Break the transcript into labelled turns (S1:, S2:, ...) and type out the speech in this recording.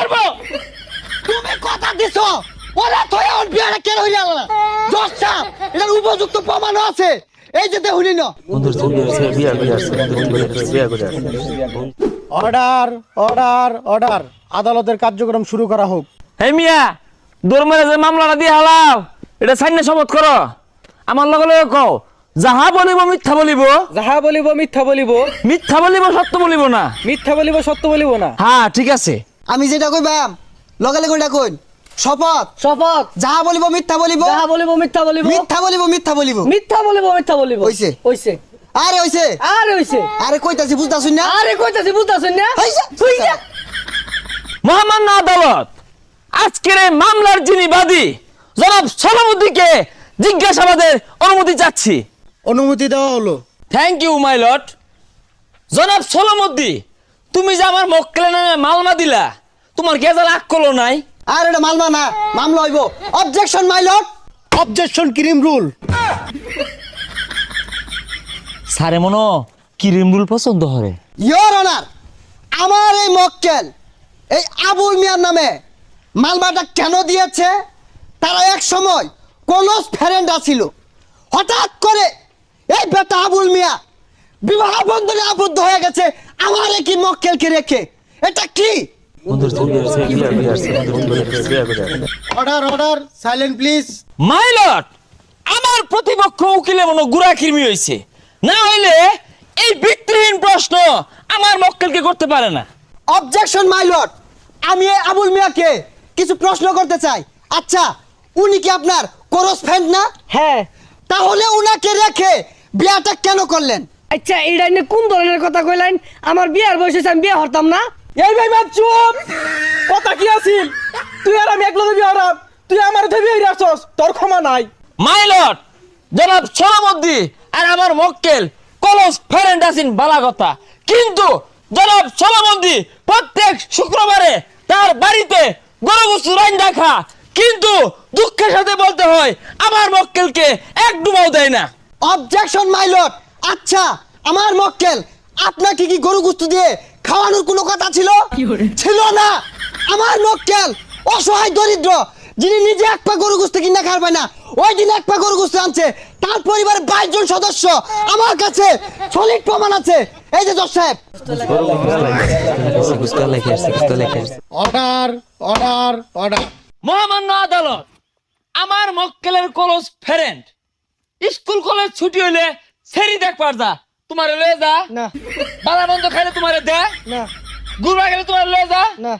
S1: করবো।
S2: তুমি কথা দিছো ওরা তো এখন বিয়াটা কেন হইল না জজ সাহেব এটার উপযুক্ত প্রমাণ আছে এই যে দেখুনি না
S3: অর্ডার অর্ডার অর্ডার আদালতের কার্যক্রম শুরু করা হোক।
S1: হে মিয়া দৌড় যে মামলাটা দিয়ে হালাও এটা সাইনে শপথ করো। আমার লগে লগে কও যাহা বলিব মিথ্যা বলিব,
S4: যাহা বলিব মিথ্যা বলিব,
S1: মিথ্যা বলিব সত্য বলিব না।
S4: মিথ্যা বলিব সত্য বলিব না।
S1: হ্যাঁ ঠিক আছে।
S2: আমি যেটা কইবাম লগে লগে ওইটা কইন। শপথ
S4: শপথ।
S2: যাহা বলিব মিথ্যা বলিব,
S4: যাহা বলিব মিথ্যা বলিব,
S2: মিথ্যা বলিব মিথ্যা বলিব,
S4: মিথ্যা বলিব মিথ্যা বলিব।
S2: হইছে
S4: হইছে
S2: আরে হইছে
S4: আরে হইছে
S2: আরে কইতাছি বুঝতাছুন না
S4: আরে কইতাছি বুঝতাছেন না।
S2: হইছে
S4: হইছে।
S1: মহামান্য আদালত আজকের এই মামলার যিনি বাদী জনাব সলামুদ্দিনকে জিজ্ঞাসাবাদের অনুমতি চাচ্ছি।
S3: অনুমতি দেওয়া হলো।
S1: Thank you my lord. জনাব সলামুদ্দিন তুমি যে আমার মক্কেলের নামে মামলা দিলা তোমার গেজাল আগ করলো নাই?
S2: আর এটা মামলা না মামলা হইব। Objection my lord.
S3: Objection cream rule.
S1: সারে মনো ক্রিম রুল পছন্দ করে।
S2: ইয়োর অনার আমার এই মক্কেল এই আবুল মিয়ার নামে মামলাটা কেন দিয়েছে তারা এক সময় ক্লোজ ফ্রেন্ড ছিল। হঠাৎ করে এই বেটা আবুল মিয়া বিবাহ বন্ধনে আবদ্ধ হয়ে গেছে আমার কি মক্কেলকে রেখে। এটা কি?
S3: Order order silent please.
S1: My lord আমার প্রতিপক্ষ উকিলে মনো গুড়া কিরমি হইছে, না হইলে এই ভিত্তিহীন প্রশ্ন আমার মক্কেলকে করতে পারে না।
S2: Objection my lord. আমি এই আবুল মিয়াকে কিছু প্রশ্ন করতে চাই। আচ্ছা উনি কি আপনার ক্লোজ ফ্রেন্ড না?
S4: হ্যাঁ।
S2: তাহলে উনাকে রেখে বিয়াটা কেন করলেন?
S4: আচ্ছা এইটা নিয়ে কোন ধরনের কথা কইলেন? আমার বিয়ার বয়স হইছে, আমি বিয়ে হরতাম না।
S5: এই ভাই বাপ চুপ। কথা কি আছিল? তুই আর আমি একলা দেবি হারাম, তুই আমার দেবি হইরা আসছস, তোর ক্ষমা নাই।
S1: মাই লর্ড জনাব সলামুদ্দিন আর আমার মক্কেল ক্লোজ ফ্রেন্ড আছেন বালা কথা, কিন্তু জনাব সলামুদ্দিন প্রত্যেক শুক্রবারে তার বাড়িতে গরু গোশত রান্না খা, কিন্তু দুঃখের সাথে বলতে হয় আমার মক্কেলকে এক ডুবাও দেয় না।
S2: Objection my lord. আচ্ছা আমার মক্কেল আপনাকে কি গরু গোশত দিয়ে খাওয়ানোর কোনো কথা ছিল? ছিল না। আমার মক্কেল অসহায় দরিদ্র যিনি নিজে এক পা গরু গোশত কিনা খাওয়ার পায় না, ওই দিন এক পা গরু গোশত আনছে। তার পরিবারের 22 জন সদস্য আমার কাছে সলিড প্রমাণ আছে। এই যে জজ সাহেব।
S3: Order order order.
S1: মহামান্য আদালত আমার মক্কেলের ক্লোজ ফ্রেন্ড স্কুল কলেজ ছুটি হইলে সেরি দেখ পারদা তোমারে লয়ে যা
S4: না
S1: বালা বন্ধ খাইলে তোমারে দে
S4: না
S1: গুড়া গেলে তোমারে লয়ে যা
S4: না